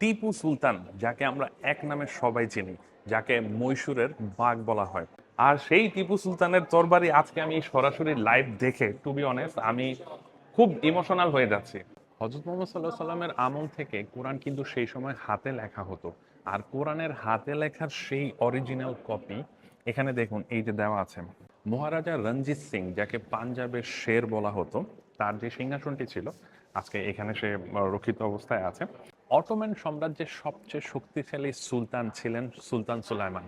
টিপু সুলতান, যাকে আমরা এক নামে সবাই চিনি, যাকে মহীশূরের বাঘ বলা হয়। আর সেই টিপু সুলতানের তরবারি আজকে আমি সরাসরি লাইভ দেখে, টু বি অনেস্ট, আমি খুব ইমোশনাল হয়ে যাচ্ছি। হযরত মুহাম্মদ সাল্লাল্লাহু আলাইহি সাল্লামের আমল থেকে কোরআন কিন্তু সেই সময় হাতে লেখা হতো। আর কোরআনের হাতে লেখার সেই অরিজিনাল কপি এখানে দেখুন, এই যে দেওয়া আছে। মহারাজা রঞ্জিত সিং, যাকে পাঞ্জাবের শের বলা হতো, তার যে সিংহাসনটি ছিল আজকে এখানে সে রক্ষিত অবস্থায় আছে। অটোম্যান সাম্রাজ্যের সবচেয়ে শক্তিশালী সুলতান ছিলেন সুলতান সুলাইমান।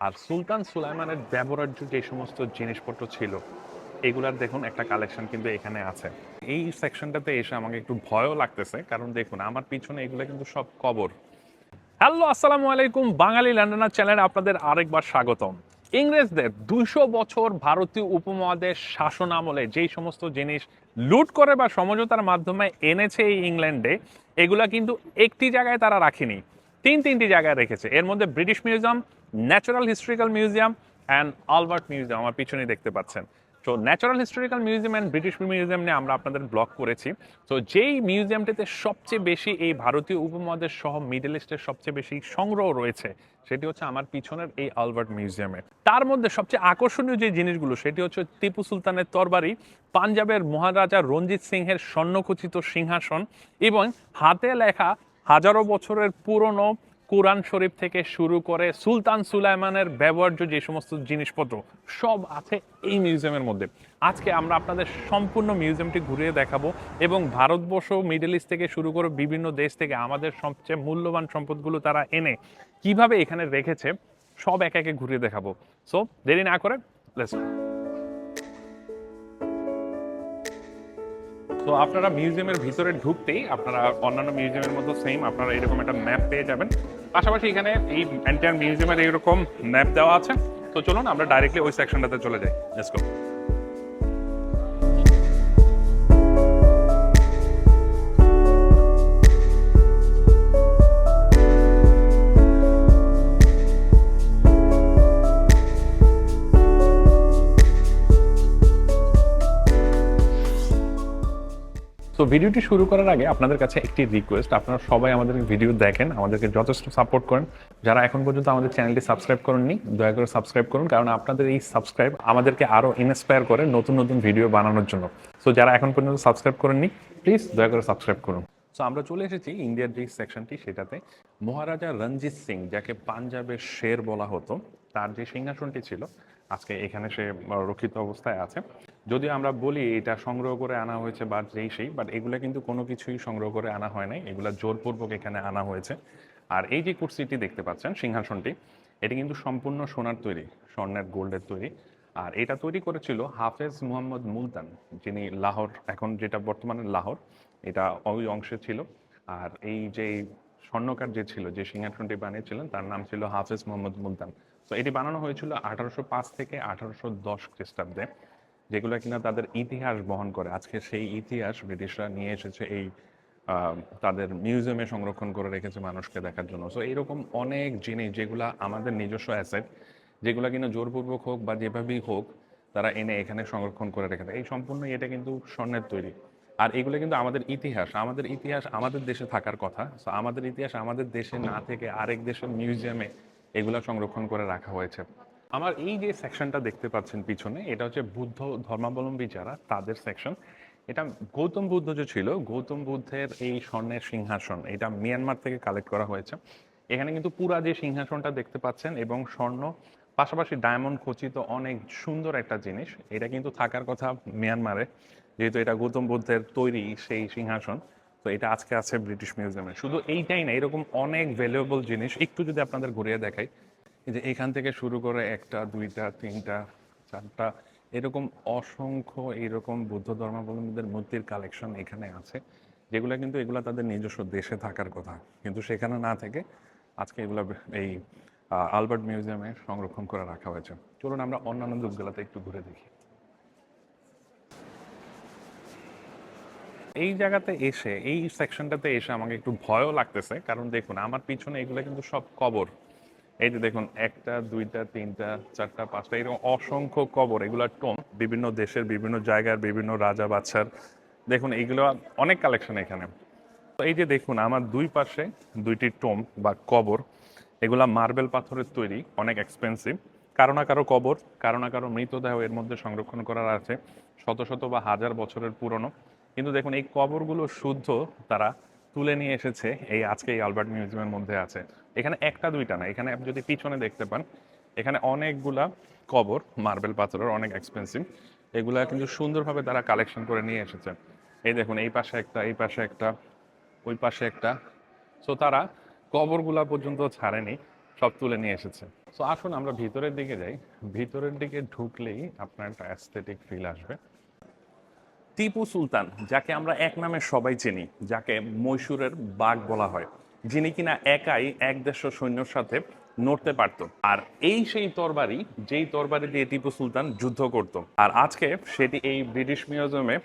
আর সুলতান সুলাইমানের ব্যবহার্য যে সমস্ত জিনিসপত্র ছিল, এগুলার দেখুন একটা কালেকশন কিন্তু এখানে আছে। এই সেকশনটাতে এসে আমাকে একটু ভয়ও লাগতেছে, কারণ দেখুন আমার পিছনে এগুলো কিন্তু সব কবর। হ্যালো, আসসালামু আলাইকুম। বাঙালি ল্যান্ডনার চ্যানেলে আপনাদের আরেকবার স্বাগতম। ইংরেজদের 200 বছর ভারতীয় উপমহাদেশ শাসন আমলে যেই সমস্ত জিনিস লুট করে বা সমঝোতার মাধ্যমে এনেছে এই ইংল্যান্ডে, এগুলা কিন্তু একটি জায়গায় তারা রাখেনি, তিনটি জায়গায় রেখেছে। এর মধ্যে British museum, natural historical museum and Albert museum আমার পিছনে দেখতে পাচ্ছেন। তো natural historical museum and British museum নিয়ে আমরা আপনাদের ব্লগ করেছি। তো যেই মিউজিয়ামটিতে সবচেয়ে বেশি এই ভারতীয় উপমহাদেশ সহ মিডল ইস্টের সবচেয়ে বেশি সংগ্রহ রয়েছে, সেটি হচ্ছে আমার পিছনের এই আলবার্ট মিউজিয়ামে। তার মধ্যে সবচেয়ে আকর্ষণীয় যে জিনিসগুলো, সেটি হচ্ছে টিপু সুলতানের তরবারি, পাঞ্জাবের মহারাজা রঞ্জিত সিংহের স্বর্ণখচিত সিংহাসন এবং হাতে লেখা হাজারো বছরের পুরনো কোরআন শরীফ থেকে শুরু করে সুলতান সুলাইমানের ব্যবহার্য যে সমস্ত জিনিসপত্র সব আছে এই মিউজিয়ামের মধ্যে। আজকে আমরা আপনাদের সম্পূর্ণ মিউজিয়ামটি ঘুরিয়ে দেখাবো এবং ভারতবর্ষ, মিডল ইস্ট থেকে শুরু করে বিভিন্ন দেশ থেকে আমাদের সবচেয়ে মূল্যবান সম্পদগুলো তারা এনে কিভাবে এখানে রেখেছে সব একে একে ঘুরিয়ে দেখাবো। সো দেরি না করে লেটস গো। তো আপনারা মিউজিয়ামের ভিতরে ঢুকতেই আপনারা অন্যান্য মিউজিয়ামের মতো সেম আপনারা এরকম একটা ম্যাপ পেয়ে যাবেন। পাশাপাশি এখানে এই এন্টায়ার মিউজিয়ামের এরকম ম্যাপ দেওয়া আছে। তো চলুন আমরা ডাইরেক্টলি ওই সেকশনটাতে চলে যাই। Let's go. তো ভিডিওটি শুরু করার আগে আপনাদের কাছে একটি রিকোয়েস্ট, আপনারা সবাই আমাদের ভিডিও দেখেন, আমাদেরকে যথেষ্ট সাপোর্ট করেন। যারা এখন পর্যন্ত আমাদের চ্যানেলটি সাবস্ক্রাইব করেননি, দয়া করে সাবস্ক্রাইব করুন, কারণ আপনাদের এই সাবস্ক্রাইব আমাদেরকে আরও ইন্সপায়ার করে নতুন নতুন ভিডিও বানানোর জন্য। সো যারা এখন পর্যন্ত সাবস্ক্রাইব করেননি, প্লিজ দয়া করে সাবস্ক্রাইব করুন। সো আমরা চলে এসেছি ইন্ডিয়ার যে সেকশনটি, সেটাতে মহারাজা রঞ্জিত সিং, যাকে পাঞ্জাবের শের বলা হতো, তার যে সিংহাসনটি ছিল আজকে এখানে সে রক্ষিত অবস্থায় আছে। যদিও আমরা বলি এটা সংগ্রহ করে আনা হয়েছে বা যেই সেই, বাট এগুলো কিন্তু কোনো কিছুই সংগ্রহ করে আনা হয় নাই, এগুলা জোরপূর্বক এখানে আনা হয়েছে। আর এই যে কুরসিটি দেখতে পাচ্ছেন, সিংহাসনটি, এটি কিন্তু সম্পূর্ণ সোনার তৈরি, স্বর্ণের গোল্ডের তৈরি। আর এটা তৈরি করেছিল হাফেজ মুহাম্মদ মুলতান, যিনি লাহোর, এখন যেটা বর্তমানে লাহোর, এটা ওই অংশে ছিল। আর এই যে স্বর্ণকার যে ছিল, যে সিংহাসনটি বানিয়েছিলেন, তার নাম ছিল হাফেজ মুহাম্মদ মুলতান। তো এটি বানানো হয়েছিল 1805 থেকে 1810 খ্রিস্টাব্দে, যেগুলো কিনা তাদের ইতিহাস বহন করে। আজকে সেই ইতিহাস ব্রিটিশরা নিয়ে এসেছে এই তাদের মিউজিয়ামে সংরক্ষণ করে রেখেছে মানুষকে দেখার জন্য। সো এইরকম অনেক জিনিস যেগুলো আমাদের নিজস্ব অ্যাসেট, যেগুলো কিনা জোরপূর্বক হোক বা যেভাবেই হোক তারা এনে এখানে সংরক্ষণ করে রেখেছে। এই সম্পূর্ণ এটা কিন্তু স্বর্ণের তৈরি। আর এগুলো কিন্তু আমাদের ইতিহাস, আমাদের ইতিহাস আমাদের দেশে থাকার কথা। সো আমাদের ইতিহাস আমাদের দেশে না থেকে আরেক দেশের মিউজিয়ামে এগুলো সংরক্ষণ করে রাখা হয়েছে। আমার এই যে সেকশনটা দেখতে পাচ্ছেন পিছনে, এটা হচ্ছে বুদ্ধ ধর্মাবলম্বী যারা তাদের সেকশন। এটা গৌতম বুদ্ধ যে ছিল, গৌতম বুদ্ধের এই স্বর্ণের সিংহাসন, এটা মিয়ানমার থেকে কালেক্ট করা হয়েছে। এখানে কিন্তু পুরা যে সিংহাসনটা দেখতে পাচ্ছেন এবং স্বর্ণ পাশাপাশি ডায়মন্ড খচিত অনেক সুন্দর একটা জিনিস, এটা কিন্তু থাকার কথা মিয়ানমারে, যেহেতু এটা গৌতম বুদ্ধের তৈরি সেই সিংহাসন। তো এটা আজকে আছে ব্রিটিশ মিউজিয়ামে। শুধু এইটাই না, এরকম অনেক ভ্যালুয়েবল জিনিস একটু যদি আপনাদের ঘুরিয়ে দেখাই, এই যে এখান থেকে শুরু করে একটা, দুইটা, তিনটা, চারটা, এরকম অসংখ্য এইরকম বুদ্ধ ধর্মাবলম্বীদের মূর্তির কালেকশন এখানে আছে, যেগুলো কিন্তু এগুলো তাদের নিজস্ব দেশে থাকার কথা, কিন্তু সেখানে না থেকে আজকে এগুলো এই আলবার্ট মিউজিয়ামে সংরক্ষণ করে রাখা হয়েছে। চলুন আমরা অন্যান্য যুগগুলোতে একটু ঘুরে দেখি। এই জায়গাতে এসে, এই সেকশনটাতে এসে আমাকে একটু ভয়ও লাগতেছে, কারণ দেখুন আমার পিছনে এগুলো কিন্তু সব কবর। এই যে দেখুন, একটা, দুইটা, তিনটা, চারটা, পাঁচটা, এরকম অসংখ্য কবর, এগুলো টোম, বিভিন্ন দেশের বিভিন্ন জায়গার বিভিন্ন রাজা বাদশার। দেখুন এইগুলো অনেক কালেকশন এখানে। তো এই যে দেখুন আমার দুই পাশে দুইটি টোম বা কবর, এগুলা মার্বেল পাথরের তৈরি, অনেক এক্সপেন্সিভ। কারো না কারো কবর, কারো না কারো মৃতদেহ এর মধ্যে সংরক্ষণ করার আছে, শত শত বা হাজার বছরের পুরনো। কিন্তু দেখুন এই কবরগুলো শুদ্ধ তারা তুলে নিয়ে এসেছে এই আজকে এই আলবার্ট মিউজিয়ামের মধ্যে আছে। এখানে একটা দুইটা না, এখানে আপনি যদি পিছনে দেখতে পান এখানে অনেকগুলা কবর মার্বেল পাথরের, অনেক এক্সপেন্সিভ। এগুলা কিন্তু সুন্দরভাবে তারা কালেকশন করে নিয়ে এসেছে। এই দেখুন এই পাশে একটা, এই পাশে একটা, ওই পাশে একটা। সো তারা কবরগুলা পর্যন্ত ছাড়েনি, সব তুলে নিয়ে এসেছে। সো আসুন আমরা ভিতরের দিকে যাই। ভিতরের দিকে ঢুকলেই আপনার একটা অ্যাস্থেটিক ফিল আসবে। টিপু সুলতান, যাকে আমরা এক নামে সবাই চিনি, যাকে মহীশূরের বাঘ বলা হয়, যিনি কিনা একাই এক দেশ সৈন্যর সাথে নড়তে পারত। আর এই সেই তরবারি, যেই তরবারি দিয়ে টিপু সুলতান যুদ্ধ করত। আর আজকে সেটি এই ব্রিটিশ মিউজিয়ামে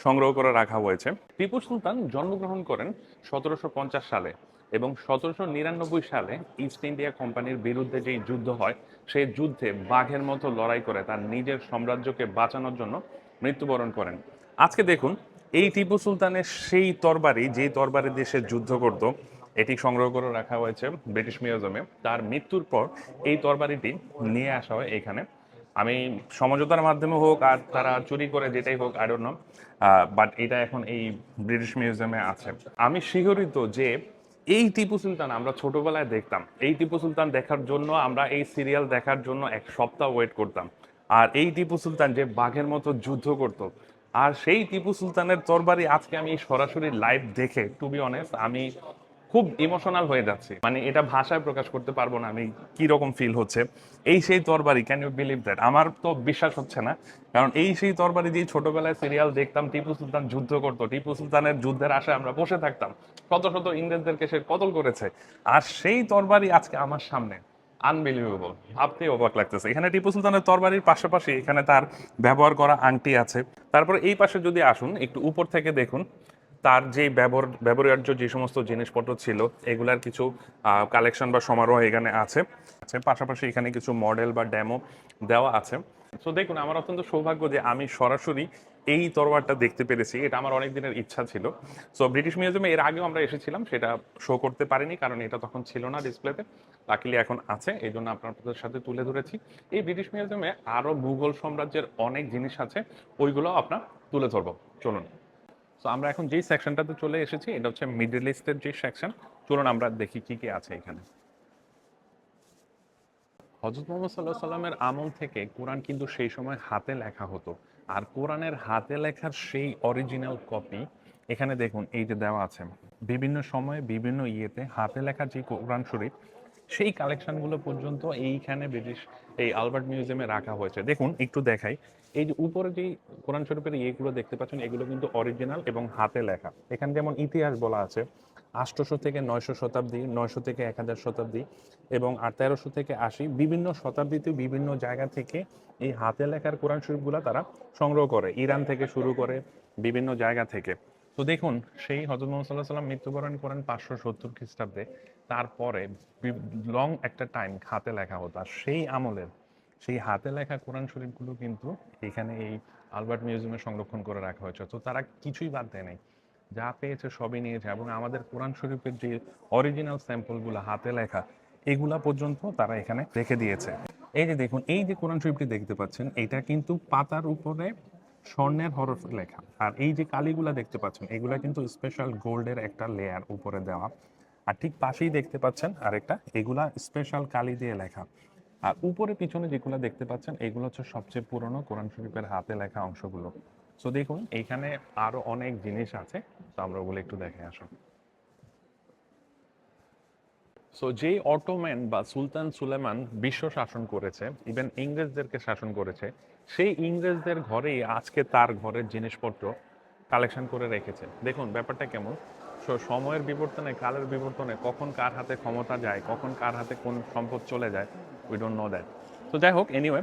সংগ্রহ করে রাখা হয়েছে। টিপু সুলতান জন্মগ্রহণ করেন 1750 সালে এবং 1799 সালে ইস্ট ইন্ডিয়া কোম্পানির বিরুদ্ধে যেই যুদ্ধ হয়, সেই যুদ্ধে বাঘের মতো লড়াই করে তার নিজের সাম্রাজ্যকে বাঁচানোর জন্য মৃত্যুবরণ করেন। আজকে দেখুন এই টিপু সুলতানের সেই তরবারি, যেই তরবারি দিয়ে সে যুদ্ধ করত, এটি সংগ্রহ করে রাখা হয়েছে ব্রিটিশ মিউজিয়ামে। তার মৃত্যুর পর এই তরবারিটি নিয়ে আসা হয় এখানে। আমি সমঝোতার মাধ্যমে হোক আর তারা চুরি করে যেটাই হোক, আই ডোন্ট নো, বাট এটা এখন এই ব্রিটিশ মিউজিয়ামে আছে। আমি শিহরিত যে এই টিপু সুলতান আমরা ছোটবেলায় দেখতাম, এই টিপু সুলতান দেখার জন্য আমরা এই সিরিয়াল দেখার জন্য এক সপ্তাহ ওয়েট করতাম। আর এই টিপু সুলতান যে বাঘের মতো যুদ্ধ করত, আর সেই টিপু সুলতানের তরবারি আজকে আমি সরাসরি লাইভ দেখে, টু বি অনেস্ট, আমি খুব ইমোশনাল হয়ে যাচ্ছি। মানে এটা ভাষায় প্রকাশ করতে পারবো না আমি কি রকম ফিল হচ্ছে। এই সেই তরবারি, ক্যান ইউ বিলিভ দ্যাট? আমার তো বিশ্বাস হচ্ছে না, কারণ এই সেই তরবারি দিয়ে ছোটবেলায় সিরিয়াল দেখতাম, টিপু সুলতান যুদ্ধ করতো, টিপু সুলতানের যুদ্ধের আশায় আমরা বসে থাকতাম, শত শত ইংরেজদেরকে সে কতল করেছে, আর সেই তরবারি আজকে আমার সামনে। আনবিলিভেবল, ভাবতেই অবাক লাগতেছে। এখানে টিপু সুলতানের তরবারির পাশাপাশি এখানে তার ব্যবহার করা আংটি আছে। তারপরে এই পাশে যদি আসুন, একটু উপর থেকে দেখুন তার যে ব্যবহার্য যে সমস্ত জিনিসপত্র ছিল, এগুলার কিছু কালেকশন বা সমারোহ এখানে আছে। পাশাপাশি এখানে কিছু মডেল বা ডেমো দেওয়া আছে। সো দেখুন আমার অত্যন্ত সৌভাগ্য যে আমি সরাসরি এই তরবারটা দেখতে পেরেছি, এটা আমার অনেক দিনের ইচ্ছা ছিল। সো ব্রিটিশ মিউজিয়ামে এর আগেও আমরা এসেছিলাম, সেটা শো করতে পারিনি কারণ এটা তখন ছিল না ডিসপ্লেতে। লাকিলি এখন আছে, এই জন্য আপনাদের সাথে তুলে ধরেছি। এই ব্রিটিশ মিউজিয়ামে আরো মুঘল সাম্রাজ্যের অনেক জিনিস আছে, ওইগুলো আপনার তুলে ধরবো, চলুন। তো আমরা এখন যেই সেকশনটাতে চলে এসেছি এটা হচ্ছে মিডল ইস্টের যে সেকশন। চলুন আমরা দেখি কি কি আছে এখানে। হযরত মুহাম্মদ সাল্লাল্লাহু আলাইহি সাল্লামের আমল থেকে কোরআন কিন্তু সেই সময় হাতে লেখা হতো। আর কোরআনের হাতে লেখার সেই অরিজিনাল কপি এখানে দেখুন এই যে দেওয়া আছে। বিভিন্ন সময়ে বিভিন্ন ইয়েতে হাতে লেখা যে কোরআন শরীফ, সেই কালেকশনগুলো পর্যন্ত এইখানে ব্রিটিশ এই আলবার্ট মিউজিয়ামে রাখা হয়েছে। দেখুন একটু দেখাই, এই যে উপরে যেই কোরআন শরীফের ইয়েগুলো দেখতে পাচ্ছেন, এগুলো কিন্তু অরিজিনাল এবং হাতে লেখা। এখানে যেমন ইতিহাস বলা আছে 800 থেকে 900 শতাব্দী, 900 থেকে 1000 শতাব্দী এবং 1300 থেকে 80, বিভিন্ন শতাব্দীতে বিভিন্ন জায়গা থেকে এই হাতে লেখার কোরআন শরীফগুলো তারা সংগ্রহ করে, ইরান থেকে শুরু করে বিভিন্ন জায়গা থেকে। তো দেখুন সেই হযরত মুহাম্মদ সাল্লাল্লাহু আলাইহি ওয়াসাল্লাম মৃত্যুবরণ করেন 570 খ্রিস্টাব্দে। তারপরে লং একটা টাইম হাতে লেখা হতো, আর সেই আমলের সেই হাতে লেখা কোরআন শরীফগুলো কিন্তু এখানে এই আলবার্ট মিউজিয়ামে সংরক্ষণ করে রাখা হয়েছে। তো তারা কিছুই বাদ দেয় নাই, যা পেয়েছে সবই নিয়েছে, এবং আমাদের কোরআন শরীফের যে অরিজিনাল স্যাম্পলগুলো হাতে লেখা, এগুলা পর্যন্ত তারা এখানে রেখে দিয়েছে। এই যে দেখুন এই যে কোরআন শরীফটি দেখতে পাচ্ছেন, এটা কিন্তু পাতার উপরে স্বর্ণের হরফ লেখা, আর এই যে কালিগুলা দেখতে পাচ্ছেন এগুলা কিন্তু স্পেশাল গোল্ডের একটা লেয়ার উপরে দেওয়া। আর ঠিক পাশেই দেখতে পাচ্ছেন আরেকটা, এগুলা স্পেশাল কালি দিয়ে লেখা। আর উপরে পিছনে যেগুলো দেখতে পাচ্ছেন এগুলো হচ্ছে সবচেয়ে পুরনো কোরআন শরীফের হাতে লেখা অংশগুলো। সো দেখুন এইখানে আরো অনেক জিনিস আছে, তো আমরা ওগুলো একটু দেখে আসুন। সো যেই অটোম্যান বা সুলতান সুলেমান বিশ্ব শাসন করেছে, ইভেন ইংরেজদেরকে শাসন করেছে, সেই ইংরেজদের ঘরেই আজকে তার ঘরের জিনিসপত্র কালেকশন করে রেখেছে। দেখুন ব্যাপারটা কেমন। সময়ের বিবর্তনে, কালের বিবর্তনে কখন কার হাতে ক্ষমতা যায়, কখন কার হাতে কোন সম্পদ চলে যায়, উই ডোন্ট নো দ্যাট। তো যাই হোক, এনিওয়ে,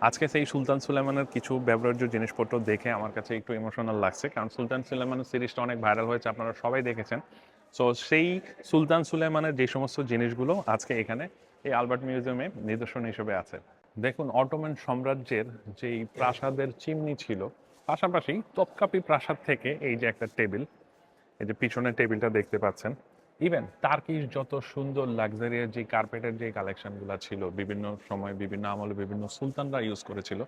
আজকে সেই সুলতান সুলেমানের কিছু ব্যবহার্য জিনিসপত্র দেখে আমার কাছে একটু ইমোশনাল লাগছে, কারণ সুলতান সুলেমানের সিরিজটা অনেক ভাইরাল হয়েছে, আপনারা সবাই দেখেছেন। সো সেই সুলতান সুলেমানের যে সমস্ত জিনিসগুলো আজকে এখানে এই আলবার্ট মিউজিয়ামে নিদর্শন হিসেবে আছে। দেখুন অটোমান সাম্রাজ্যের যেই প্রাসাদের চিমনি ছিল, পাশাপাশি তপকাপি প্রাসাদ থেকে এই যে একটা টেবিল, এই যে পিছনের টেবিলটা দেখতে পাচ্ছেন, ইভেন টার্কিশ যত সুন্দর লাক্সারিয়াস যে কার্পেটের যে কালেকশনগুলো ছিল বিভিন্ন সময় বিভিন্ন আমলে বিভিন্ন সুলতানরা ইউজ করেছিল,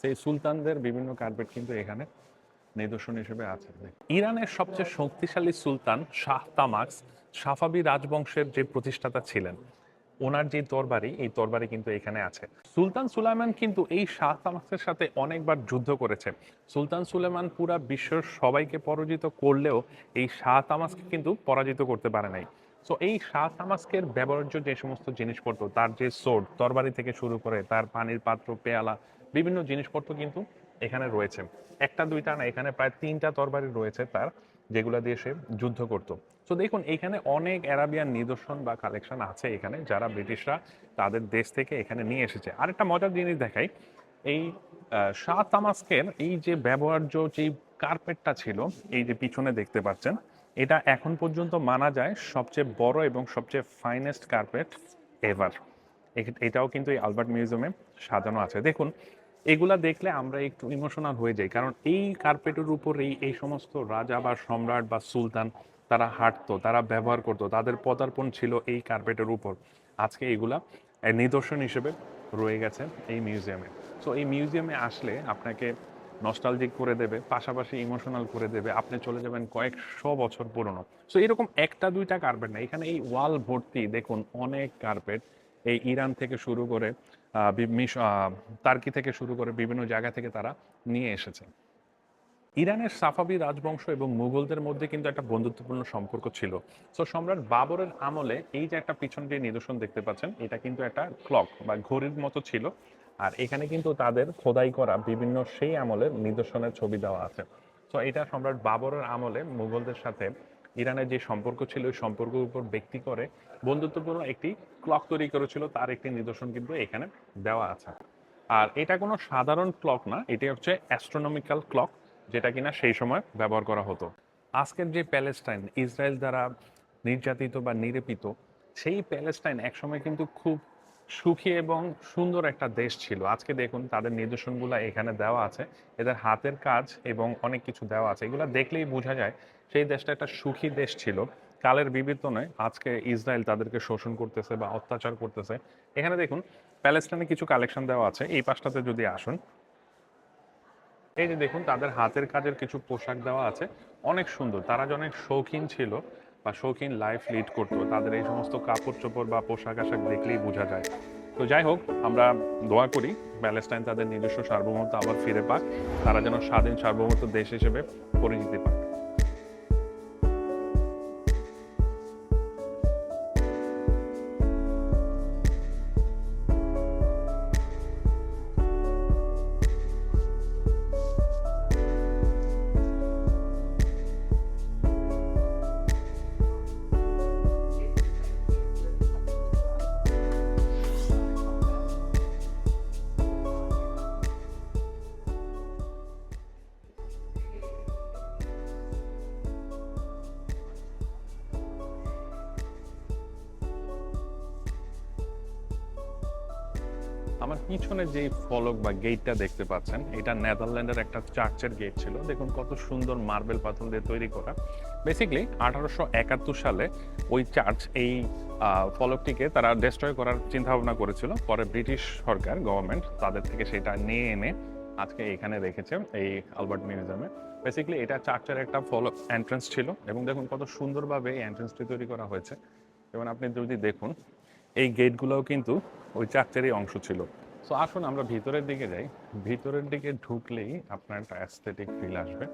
সেই সুলতানদের বিভিন্ন কার্পেট কিন্তু এখানে নিদর্শন হিসেবে আছে। ইরানের সবচেয়ে শক্তিশালী সুলতান শাহ তামাক্স সাফাবি রাজবংশের যে প্রতিষ্ঠাতা ছিলেন, ওনার যে তরবারি, এই তরবারি কিন্তু এখানে আছে। সুলতান সুলাইমান কিন্তু এই শাহ তামাক্সের সাথে অনেকবার যুদ্ধ করেছে। সুলতান সুলাইমান পুরা বিশ্বের সবাইকে পরাজিত করলেও এই শাহ তামাক্সকে কিন্তু পরাজিত করতে পারে নাই। সো এই শাহ তামাস্কের ব্যবহার্য যে সমস্ত জিনিসপত্র, তার যে সোর্ড, তরবারি থেকে শুরু করে তার পানির পাত্র, পেয়ালা, বিভিন্ন জিনিসপত্র কিন্তু এখানে রয়েছে। একটা দুইটা না, এখানে প্রায় 3টা তরবারি রয়েছে তার, যেগুলা দিয়ে সে যুদ্ধ করত। তো দেখুন এখানে অনেক অ্যারাবিয়ান নিদর্শন বা কালেকশন আছে এখানে, যারা ব্রিটিশরা তাদের দেশ থেকে এখানে নিয়ে এসেছে। আরেকটা মজার জিনিস দেখাই, এই শাহ তামাস্কের এই যে ব্যবহার্য যে কার্পেটটা ছিল, এই যে পিছনে দেখতে পাচ্ছেন, এটা এখন পর্যন্ত মানা যায় সবচেয়ে বড় এবং সবচেয়ে ফাইনেস্ট কার্পেট এভার। এটাও কিন্তু এই আলবার্ট মিউজিয়ামে সাজানো আছে। দেখুন এগুলা দেখলে আমরা একটু ইমোশনাল হয়ে যাই, কারণ এই কার্পেটের উপর এই সমস্ত রাজা বা সম্রাট বা সুলতান তারা হাঁটতো, তারা ব্যবহার করতো, তাদের পদার্পণ ছিল এই কার্পেটের উপর। আজকে এগুলা নিদর্শন হিসেবে রয়ে গেছে এই মিউজিয়ামে। সো এই মিউজিয়ামে আসলে আপনাকে নস্টালজিক করে দেবে, পাশাপাশি ইমোশনাল করে দেবে, আপনি চলে যাবেন কয়েকশো বছর পুরনো। সো এরকম একটা দুইটা কার্পেট না, এখানে এই ওয়াল ভর্তি দেখুন অনেক কার্পেট, এই ইরান থেকে শুরু করে তার্কি থেকে শুরু করে বিভিন্ন জায়গা থেকে তারা নিয়ে এসেছে। ইরানের সাফাবি রাজবংশ এবং মুঘলদের মধ্যে কিন্তু একটা বন্ধুত্বপূর্ণ সম্পর্ক ছিল। সো সম্রাট বাবরের আমলে এই যে একটা পিছন যে নিদর্শন দেখতে পাচ্ছেন, এটা কিন্তু একটা ক্লক বা ঘড়ির মতো ছিল। আর এখানে কিন্তু তাদের খোদাই করা বিভিন্ন সেই আমলের নিদর্শনের ছবি দেওয়া আছে। সো এটা সম্রাট বাবরের আমলে মুঘলদের সাথে ইরানের যে সম্পর্ক ছিল, ওই সম্পর্কের উপর ভিত্তি করে বন্ধুত্বপূর্ণ একটি ক্লক তৈরি করেছিল, তার একটি নিদর্শন কিন্তু এখানে দেওয়া আছে। আর এটা কোনো সাধারণ ক্লক না, এটি হচ্ছে অ্যাস্ট্রোনমিক্যাল ক্লক, যেটা কিনা সেই সময় ব্যবহার করা হতো। আজকের যে প্যালেস্টাইন ইসরায়েল দ্বারা নির্যাতিত বা নিরীপিত, সেই প্যালেস্টাইন একসময় কিন্তু খুব সুখী এবং সুন্দর একটা দেশ ছিল। আজকে দেখুন তাদের নিদর্শনগুলো এখানে দেওয়া আছে, এদের হাতের কাজ এবং অনেক কিছু দেওয়া আছে। এগুলো দেখলেই বোঝা যায় সেই দেশটা একটা সুখী দেশ ছিল। কালের বিবর্তনে আজকে ইসরায়েল তাদেরকে শোষণ করতেছে বা অত্যাচার করতেছে। এখানে দেখুন প্যালেস্টাইনে কিছু কালেকশন দেওয়া আছে, এই পাশটাতে যদি আসুন, এই যে দেখুন তাদের হাতের কাজের কিছু পোশাক দেওয়া আছে, অনেক সুন্দর। তারা যে অনেক শৌখিন ছিল বা শৌখিন লাইফ লিড করতো, তাদের এই সমস্ত কাপড় চোপড় বা পোশাক আশাক দেখলেই বোঝা যায়। তো যাই হোক, আমরা দোয়া করি প্যালেস্টাইন তাদের নিজস্ব সার্বভৌমত্ব আবার ফিরে পাক, তারা যেন স্বাধীন সার্বভৌমত্ব দেশ হিসেবে পরিচিতি পাক। আমার পিছনে যে ফলক বা গেটটা দেখতে পাচ্ছেন, এটা নেদারল্যান্ডের একটা চার্চের গেট ছিল। দেখুন কত সুন্দর মার্বেল পাথর দিয়ে তৈরি করা। বেসিক্যালি 1871 সালে ওই চার্চ এই ফলকটিকে তারা ডেস্ট্রয় করার চিন্তা ভাবনা করেছিল। পরে ব্রিটিশ সরকার গভর্নমেন্ট তাদের থেকে সেটা নিয়ে এনে আজকে এখানে রেখেছে এই আলবার্ট মিউজিয়ামে। বেসিক্যালি এটা চার্চের একটা ফলক এন্ট্রান্স ছিল, এবং দেখুন কত সুন্দরভাবে এই এন্ট্রান্সটি তৈরি করা হয়েছে। এবং আপনি যদি দেখুন এই গেটগুলোও কিন্তু ওই চার্চেরই অংশ ছিল। সো আসুন আমরা ভিতরের দিকে যাই। ভিতরের দিকে ঢুকলেই আপনার একটা অ্যাস্থেটিক ফিল আসবে,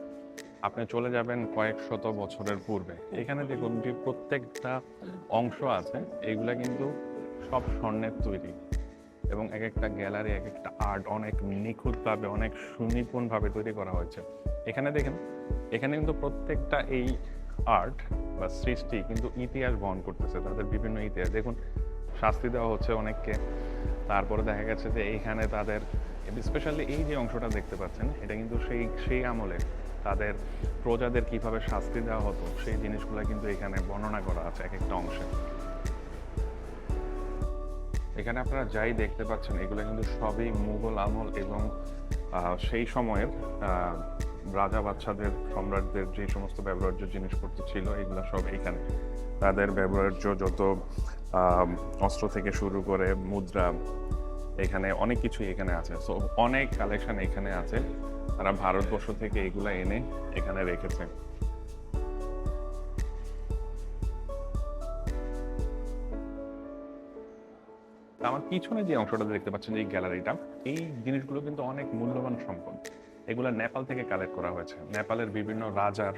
আপনি চলে যাবেন কয়েক শত বছরের পূর্বে। এখানে দেখুন যে প্রত্যেকটা অংশ আছে, এগুলা কিন্তু সব স্বর্ণের তৈরি, এবং এক একটা গ্যালারি, এক একটা আর্ট অনেক নিখুঁতভাবে, অনেক সুনিপুণভাবে তৈরি করা হয়েছে। এখানে দেখেন, এখানে কিন্তু প্রত্যেকটা এই আর্ট বা সৃষ্টি কিন্তু ইতিহাস বহন করতেছে, তাদের বিভিন্ন ইতিহাস। দেখুন শাস্তি দেওয়া হচ্ছে অনেককে, তারপরে দেখা গেছে যে এইখানে তাদের স্পেশালি এই যে অংশটা দেখতে পাচ্ছেন, এটা কিন্তু সেই আমলে তাদের প্রজাদের কিভাবে শাস্তি দেওয়া হতো সেই জিনিসগুলো কিন্তু এখানে বর্ণনা করা আছে এক একটা অংশে। এখানে আপনারা যাই দেখতে পাচ্ছেন, এগুলো কিন্তু সবই মুঘল আমল এবং সেই সময়ের রাজা বাচ্চাদের সম্রাটদের যে সমস্ত ব্যবহার্য জিনিসপত্র ছিল এগুলো সব এখানে। তাদের ব্যবহার্য যত অস্ত্র থেকে শুরু করে মুদ্রা, এখানে অনেক কিছুই এখানে আছে। সো অনেক কালেকশন এখানে আছে, তারা ভারতবর্ষ থেকে এগুলা এনে এখানে রেখেছে। আমার পিছনে যে অংশটা দেখতে পাচ্ছেন, এই গ্যালারিটা, এই জিনিসগুলো কিন্তু অনেক মূল্যবান সম্পদ। এগুলো নেপাল থেকে কালেক্ট করা হয়েছে। নেপালের বিভিন্ন রাজার,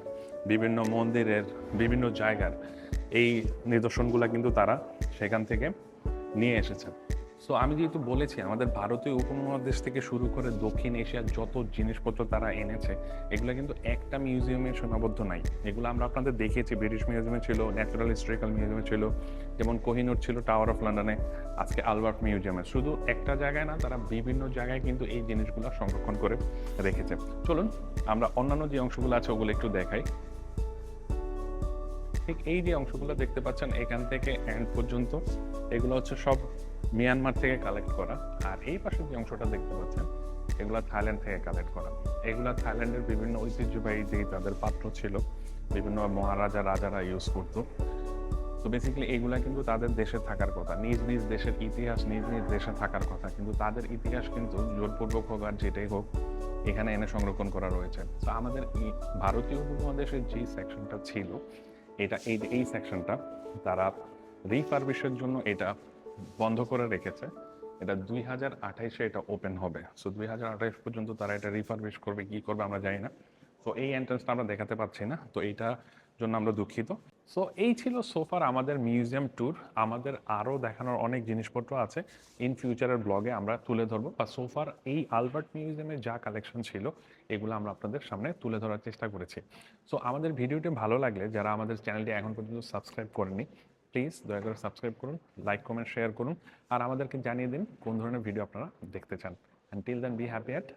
বিভিন্ন মন্দিরের, বিভিন্ন জায়গার এই নিদর্শনগুলো কিন্তু তারা সেখান থেকে নিয়ে এসেছে। সো আমি যেহেতু বলেছি আমাদের ভারতীয় উপমহাদেশ থেকে শুরু করে দক্ষিণ এশিয়ার যত জিনিসপত্র তারা এনেছে, এগুলো কিন্তু একটা মিউজিয়ামে সীমাবদ্ধ নাই। এগুলো আমরা আপনাদের দেখিয়েছি, ব্রিটিশ মিউজিয়ামে ছিল, ন্যাচারাল হিস্টোরিক্যাল মিউজিয়ামে ছিল, যেমন কোহিনুর ছিল টাওয়ার অফ লন্ডনে, আজকে আলবার্ট মিউজিয়ামে। শুধু একটা জায়গায় না, তারা বিভিন্ন জায়গায় কিন্তু এই জিনিসগুলো সংরক্ষণ করে রেখেছে। চলুন আমরা অন্যান্য যে অংশগুলো আছে ওগুলো একটু দেখাই। ঠিক এই যে অংশগুলো দেখতে পাচ্ছেন এখান থেকে এন্ড পর্যন্ত, এগুলো হচ্ছে সব মিয়ানমার থেকে কালেক্ট করা। আর এই পাশে যে অংশটা দেখতে পাচ্ছেন এগুলো থাইল্যান্ড থেকে কালেক্ট করা। এগুলো থাইল্যান্ডের বিভিন্ন ঐতিহ্যবাহী যে তাদের পাত্র ছিল, বিভিন্ন মহারাজা রাজারা ইউজ করতো। তো বেসিক্যালি এগুলা কিন্তু তাদের দেশে থাকার কথা, নিজ নিজ দেশের ইতিহাস নিজ নিজ দেশে থাকার কথা, কিন্তু তাদের ইতিহাস কিন্তু জোরপূর্বক হোক আর যেটাই হোক এখানে এনে সংরক্ষণ করা রয়েছে। তো আমাদের এই ভারতীয় উপমহাদেশের যে সেকশনটা ছিল, এটা এই সেকশনটা তারা রিফার্বিশের জন্য এটা বন্ধ করে রেখেছে। এটা 2028-এ এটা ওপেন হবে। সো 2028 পর্যন্ত তারা এটা রিফার্বিশ করবে, কি করবে আমরা জানি না। তো এই এন্ট্রান্সটা আমরা দেখাতে পাচ্ছি না, তো এইটার জন্য আমরা দুঃখিত। সো এই ছিল সোফার আমাদের মিউজিয়াম ট্যুর। আমাদের আরও দেখানোর অনেক জিনিসপত্র আছে, ইন ফিউচারের ব্লগে আমরা তুলে ধরবো। বা সোফার এই আলবার্ট মিউজিয়ামে যা কালেকশন ছিল এগুলো আমরা আপনাদের সামনে তুলে ধরার চেষ্টা করেছি। সো আমাদের ভিডিওটি ভালো লাগলে, যারা আমাদের চ্যানেলটি এখন পর্যন্ত সাবস্ক্রাইব করেনি, প্লিজ দয়া করে সাবস্ক্রাইব করুন, লাইক কমেন্ট শেয়ার করুন, আর আমাদেরকে জানিয়ে দিন কোন ধরনের ভিডিও আপনারা দেখতে চান। Until then be happy at